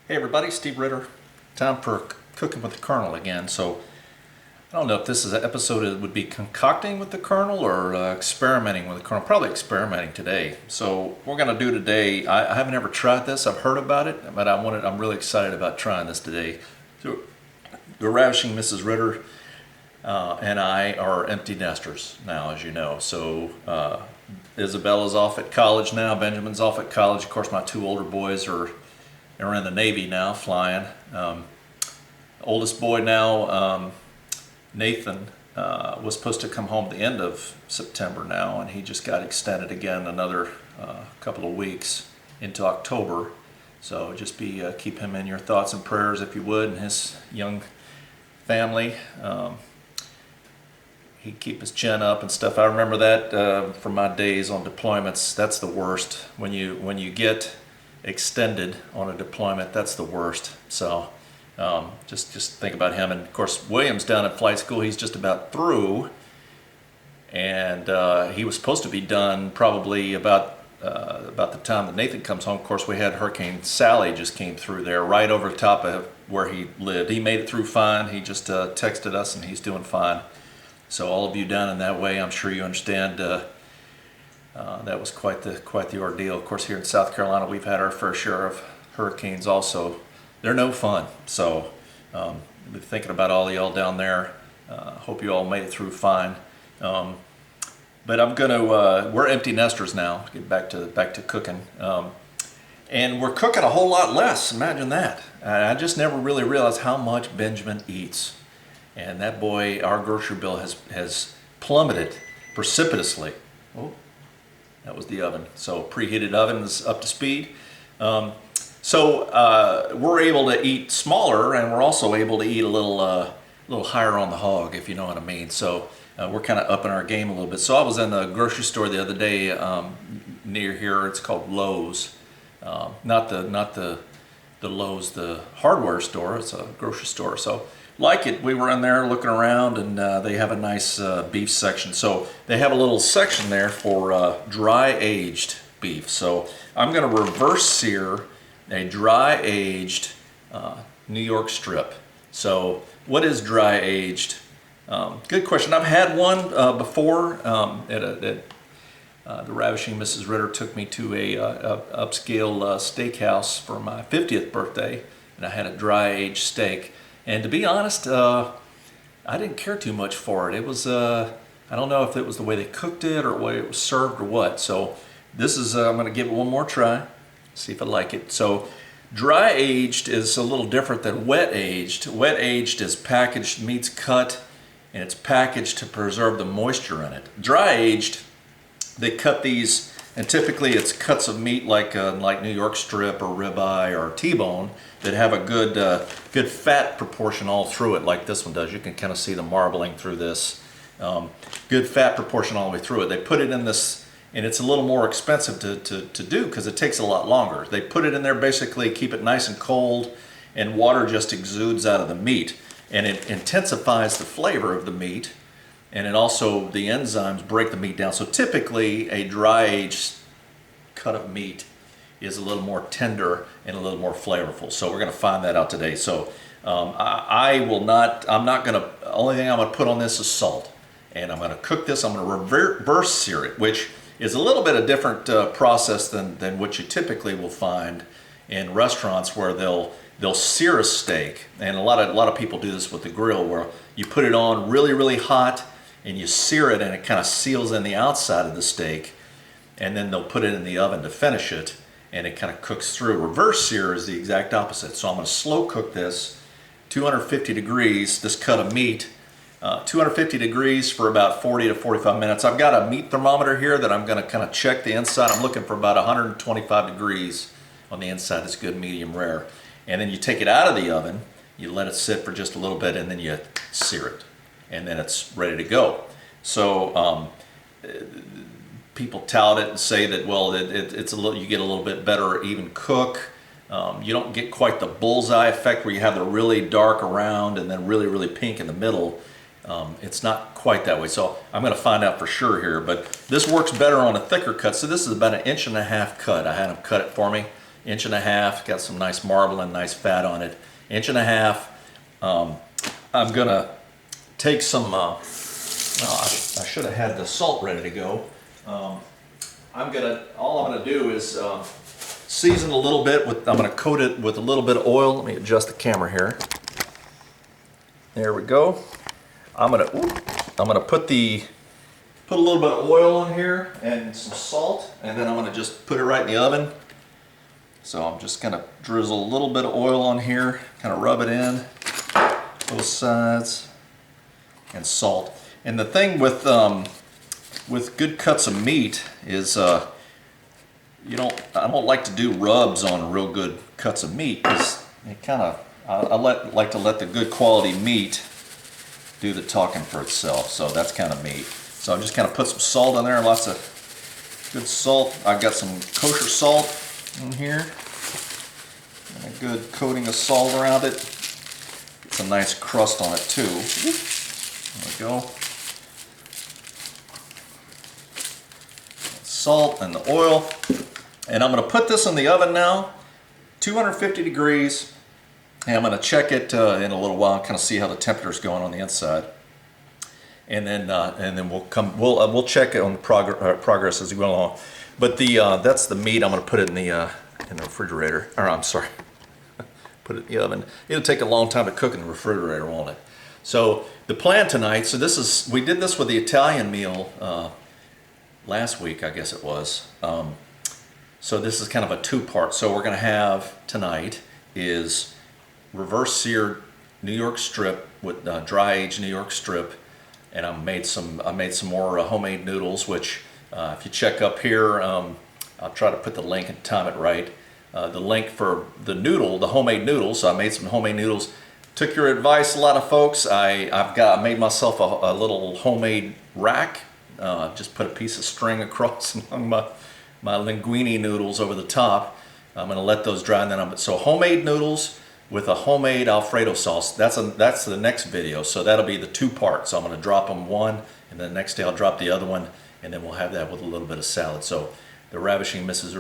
Hey everybody, Steve Ritter. Time for cooking with the Colonel again. So I don't know if this is an episode that would be concocting with the Colonel or experimenting with the Colonel. Probably experimenting today. So we're going to do today. I haven't ever tried this. I've heard about it, but I'm really excited about trying this today. So the Ravishing Mrs. Ritter and I are empty nesters now, as you know. So Isabella's off at college now. Benjamin's off at college. Of course, my two older boys are in the Navy now, flying. Oldest boy now, Nathan, was supposed to come home at the end of September now, and he just got extended again another couple of weeks into October. So just keep him in your thoughts and prayers if you would, and his young family. He'd keep his chin up and stuff. I remember that from my days on deployments. That's the worst. When you get extended on a deployment, that's the worst. So just think about him. And of course, William's down at flight school. He's just about through, and he was supposed to be done probably about the time that Nathan comes home. Of course, we had Hurricane Sally just came through there right over the top of where he lived. He made it through fine. He just texted us, and he's doing fine. So all of you down in that way, I'm sure you understand. That was quite the ordeal. Of course, here in South Carolina, we've had our fair share of hurricanes also. They're no fun. So been thinking about all of y'all down there. Hope you all made it through fine. But I'm gonna. We're empty nesters now. Get back to cooking. And we're cooking a whole lot less. Imagine that. I just never really realized how much Benjamin eats. And that boy, our grocery bill has plummeted precipitously. Oh. That was the oven. So preheated oven is up to speed. So we're able to eat smaller, and we're also able to eat a little higher on the hog, if you know what I mean. So we're kind of upping our game a little bit. So I was in the grocery store the other day near here. It's called Lowe's, not the Lowe's, the hardware store. It's a grocery store. So like it, we were in there looking around, and they have a nice beef section. So they have a little section there for dry aged beef. So I'm going to reverse sear a dry aged New York strip. So what is dry aged? Good question. I've had one before the Ravishing Mrs. Ritter took me to a upscale steakhouse for my 50th birthday, and I had a dry aged steak. And to be honest, I didn't care too much for it. It was, I don't know if it was the way they cooked it or the way it was served or what. So this is, I'm going to give it one more try, see if I like it. So dry aged is a little different than wet aged. Wet aged is packaged, meat's cut, and it's packaged to preserve the moisture in it. Dry aged, they cut these, and typically it's cuts of meat like New York strip or ribeye or T-bone that have a good fat proportion all through it, like this one does. You can kind of see the marbling through this. Good fat proportion all the way through it. They put it in this, and it's a little more expensive to do because it takes a lot longer. They put it in there basically, keep it nice and cold, and water just exudes out of the meat. And it intensifies the flavor of the meat, and it also, the enzymes break the meat down. So typically a dry aged cut of meat is a little more tender and a little more flavorful. So we're going to find that out today. So I'm not going to, the only thing I'm going to put on this is salt. And I'm going to cook this, I'm going to reverse sear it, which is a little bit of different process than what you typically will find in restaurants where they'll sear a steak. And a lot of people do this with the grill, where you put it on really, really hot and you sear it, and it kind of seals in the outside of the steak. And then they'll put it in the oven to finish it, and it kind of cooks through. Reverse sear is the exact opposite. So I'm going to slow cook this, 250 degrees, this cut of meat, 250 degrees for about 40 to 45 minutes. I've got a meat thermometer here that I'm going to kind of check the inside. I'm looking for about 125 degrees on the inside. It's good, medium rare. And then you take it out of the oven, you let it sit for just a little bit, and then you sear it. And then it's ready to go. So people tout it and say that, well, it's a little, you get a little bit better even cook. You don't get quite the bullseye effect where you have the really dark around and then really, really pink in the middle. It's not quite that way. So I'm going to find out for sure here. But this works better on a thicker cut. So this is about 1.5 inch cut. I had them cut it for me. 1.5 inches. Got some nice marbling, nice fat on it. 1.5 inches. I'm gonna take some, I should have had the salt ready to go. All I'm gonna do is season a little bit I'm gonna coat it with a little bit of oil. Let me adjust the camera here. There we go. I'm gonna put a little bit of oil on here and some salt, and then I'm gonna just put it right in the oven. So I'm just gonna drizzle a little bit of oil on here, kind of rub it in, both sides, and salt. And the thing with good cuts of meat is I don't like to do rubs on real good cuts of meat, because it kind of like to let the good quality meat do the talking for itself. So that's kind of me. So I'm just kind of put some salt on there, lots of good salt. I've got some kosher salt in here, and a good coating of salt around it. Get some nice crust on it too. There we go. Salt and the oil. And I'm going to put this in the oven now, 250 degrees. And I'm going to check it in a little while, kind of see how the temperature's going on the inside. And then we'll check it on the progress as we go along. But that's the meat. I'm going to put it in the refrigerator. Or I'm sorry, put it in the oven. It'll take a long time to cook in the refrigerator, won't it? So the plan tonight. So we did this with the Italian meal last week, I guess it was. So this is kind of a two-part. So we're going to have tonight is reverse seared New York strip with dry aged New York strip. And I made some more homemade noodles, which if you check up here, I'll try to put the link and time it right. The link for the homemade noodles. So I made some homemade noodles. Took your advice, a lot of folks. I made myself a little homemade rack. Just put a piece of string across among my linguine noodles over the top. I'm going to let those dry, and then so homemade noodles with a homemade Alfredo sauce. That's the next video, so that'll be the two parts. So I'm going to drop them one, and then the next day I'll drop the other one, and then we'll have that with a little bit of salad. So the Ravishing Mrs.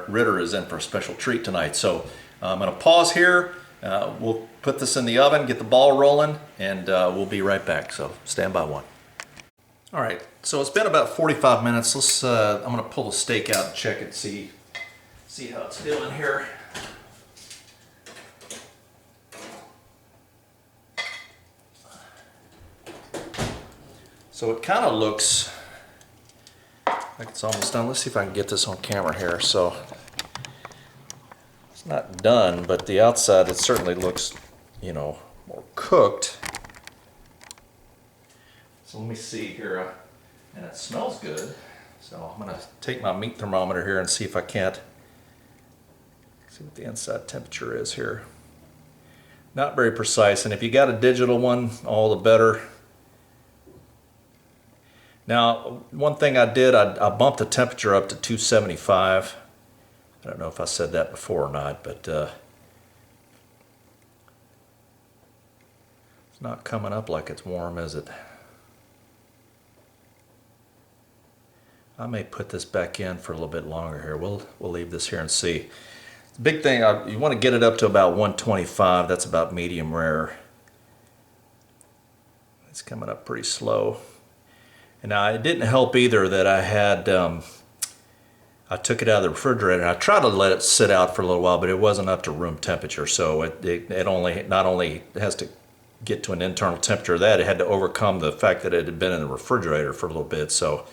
Ritter is in for a special treat tonight. So I'm going to pause here. We'll put this in the oven, get the ball rolling, and we'll be right back. So stand by one. All right, so it's been about 45 minutes. I'm going to pull the steak out and check it, see how it's doing here. So it kind of looks like it's almost done. Let's see if I can get this on camera here. So it's not done, but the outside, it certainly looks, more cooked. So let me see here, and it smells good. So I'm going to take my meat thermometer here and see if I can't see what the inside temperature is here. Not very precise, and if you got a digital one, all the better. Now, one thing I did, I bumped the temperature up to 275. I don't know if I said that before or not, but it's not coming up like it's warm, is it? I may put this back in for a little bit longer here. We'll leave this here and see. The big thing, you want to get it up to about 125. That's about medium rare. It's coming up pretty slow. And now it didn't help either that I had, I took it out of the refrigerator. I tried to let it sit out for a little while, but it wasn't up to room temperature. So it not only has to get to an internal temperature of that, it had to overcome the fact that it had been in the refrigerator for a little bit. So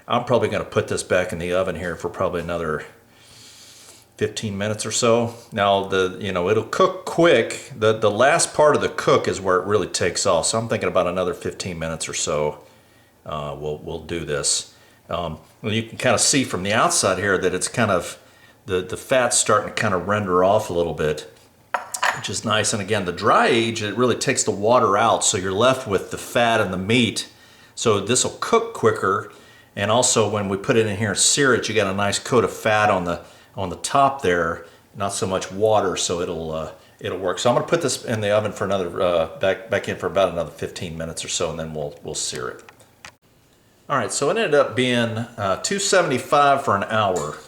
I'm probably going to put this back in the oven here for probably another 15 minutes or so. Now it'll cook quick. The last part of the cook is where it really takes off. So I'm thinking about another 15 minutes or so. We'll do this. You can kind of see from the outside here that it's kind of the fat's starting to kind of render off a little bit, which is nice. And again, the dry age, it really takes the water out, so you're left with the fat and the meat. So this will cook quicker. And also, when we put it in here and sear it, you got a nice coat of fat on the top there, not so much water, so it'll work. So I'm going to put this in the oven for another back in for about another 15 minutes or so, and then we'll sear it. All right, so it ended up being 275 for an hour.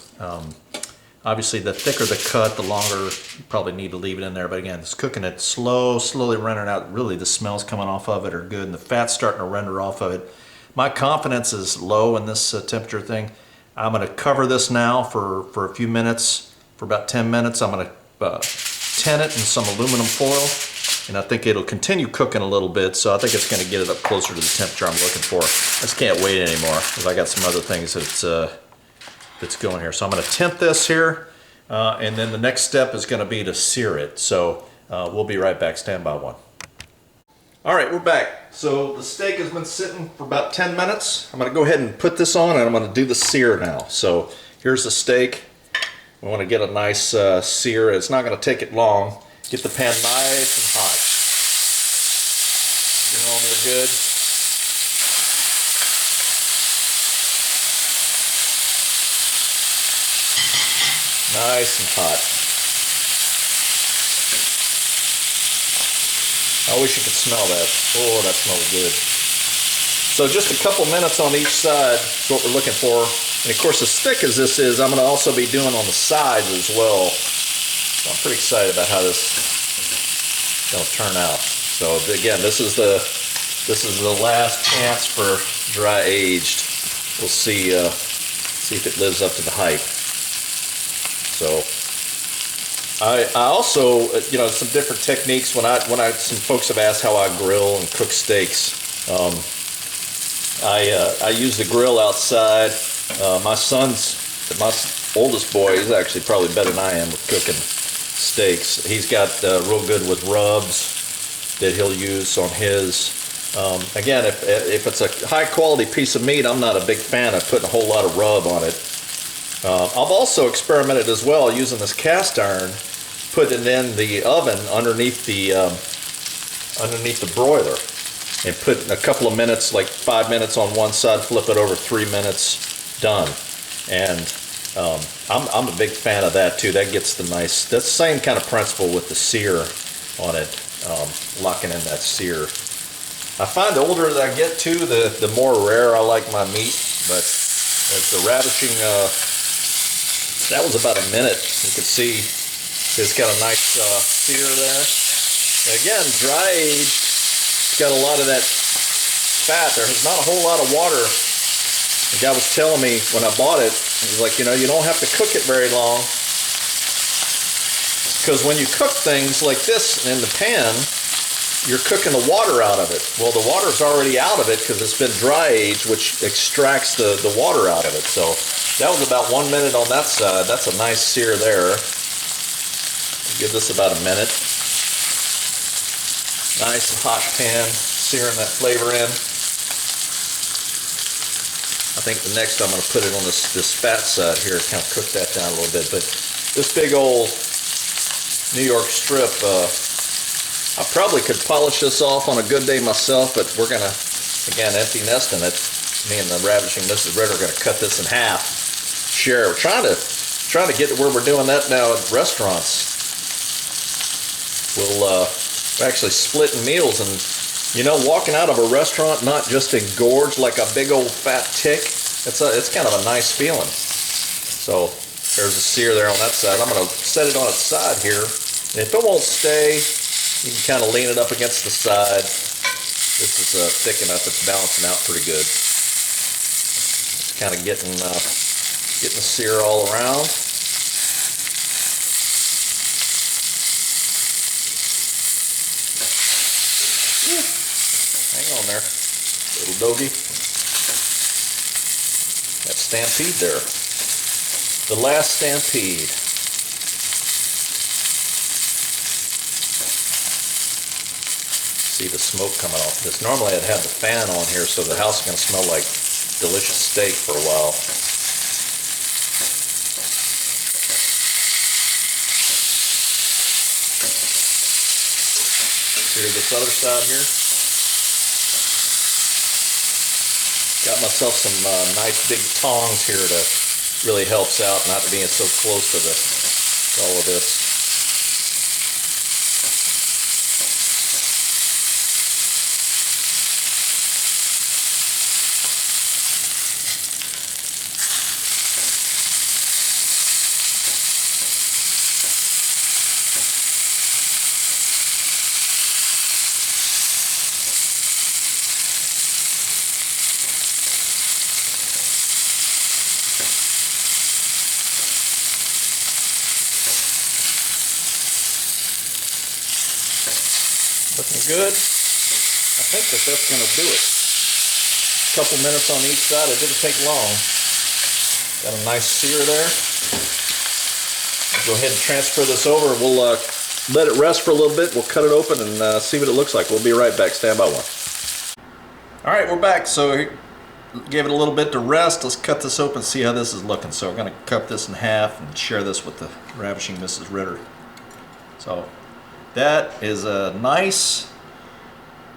Obviously, the thicker the cut, the longer you probably need to leave it in there. But again, it's cooking it slow, slowly rendering out. Really, the smells coming off of it are good, and the fat's starting to render off of it. My confidence is low in this temperature thing. I'm going to cover this now for a few minutes, for about 10 minutes. I'm going to tin it in some aluminum foil, and I think it'll continue cooking a little bit, so I think it's going to get it up closer to the temperature I'm looking for. I just can't wait anymore because I got some other things that's going here. So I'm going to tint this here, and then the next step is going to be to sear it. So we'll be right back. Stand by one. All right, we're back. So the steak has been sitting for about 10 minutes. I'm going to go ahead and put this on, and I'm going to do the sear now. So here's the steak. We want to get a nice sear. It's not going to take it long. Get the pan nice and hot. Get it on there good. Nice and hot. I wish you could smell that. Oh, that smells good. So just a couple minutes on each side is what we're looking for. And of course, as thick as this is, I'm going to also be doing on the sides as well. So I'm pretty excited about how this is going to turn out. So again, this is the last chance for dry aged. We'll see if it lives up to the hype. So I also, some different techniques. When some folks have asked how I grill and cook steaks, I use the grill outside. My oldest boy, he's actually probably better than I am with cooking steaks. He's got real good with rubs that he'll use on his. Again, if it's a high quality piece of meat, I'm not a big fan of putting a whole lot of rub on it. I've also experimented as well using this cast iron, putting it in the oven underneath the broiler, and put a couple of minutes, like 5 minutes on one side, flip it over, 3 minutes, done. And I'm a big fan of that too. That gets that's the same kind of principle with the sear on it, locking in that sear. I find the older that I get too, the more rare I like my meat. But as the ravishing, that was about a minute. You can see it's got a nice sear there. And again, dry aged, it's got a lot of that fat. There's not a whole lot of water. The guy was telling me when I bought it, he was like, you don't have to cook it very long. Because when you cook things like this in the pan, you're cooking the water out of it. Well, the water's already out of it because it's been dry aged, which extracts the water out of it. So that was about 1 minute on that side. That's a nice sear there. Give this about a minute. Nice and hot pan, searing that flavor in. I think the next I'm going to put it on this fat side here, kind of cook that down a little bit. But this big old New York strip, I probably could polish this off on a good day myself, but we're going to, again, empty nesting it. Me and the Ravishing Mrs. Ritter are going to cut this in half, share. We're trying to get to where we're doing that now at restaurants. We're actually splitting meals, and walking out of a restaurant not just engorged like a big old fat tick. It's kind of a nice feeling. So there's a sear there on that side. I'm going to set it on its side here. And if it won't stay, you can kind of lean it up against the side. This is thick enough; it's balancing out pretty good. It's kind of getting the sear all around. Hang on there, little doggy. That stampede there. The last stampede. See the smoke coming off this. Normally I'd have the fan on here so the house is going to smell like delicious steak for a while. Sear this other side here. Got myself some nice big tongs here to really helps out, not being so close to all of this. Looking good. I think that's going to do it. A couple minutes on each side. It didn't take long. Got a nice sear there. I'll go ahead and transfer this over. We'll let it rest for a little bit. We'll cut it open and see what it looks like. We'll be right back. Stand by one. All right, we're back. So gave it a little bit to rest. Let's cut this open and see how this is looking. So we're going to cut this in half and share this with the Ravishing Mrs. Ritter. So that is a nice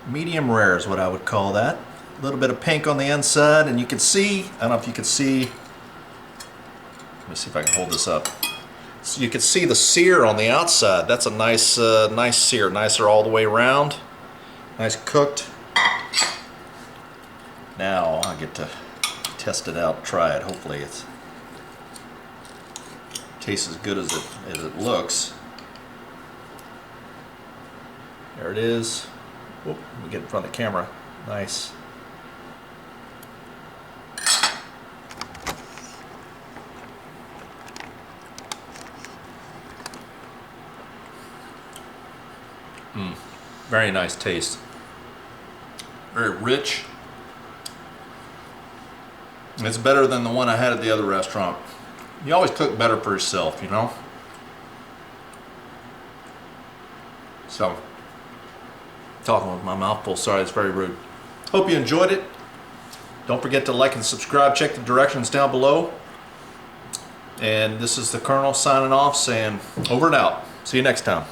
medium rare is what I would call that. A little bit of pink on the inside, and you can see, I don't know if you can see, let me see if I can hold this up. So you can see the sear on the outside. That's a nice nice sear, nicer all the way around. Nice cooked. Now I get to test it out, try it. Hopefully it tastes as good as it looks. There it is. Whoop, let me get in front of the camera. Nice. Very nice taste. Very rich. It's better than the one I had at the other restaurant. You always cook better for yourself, you know? So, talking with my mouth full, sorry, it's very rude. Hope you enjoyed it. Don't forget to like and subscribe. Check the directions down below. And this is the Colonel signing off, saying over and out. See you next time.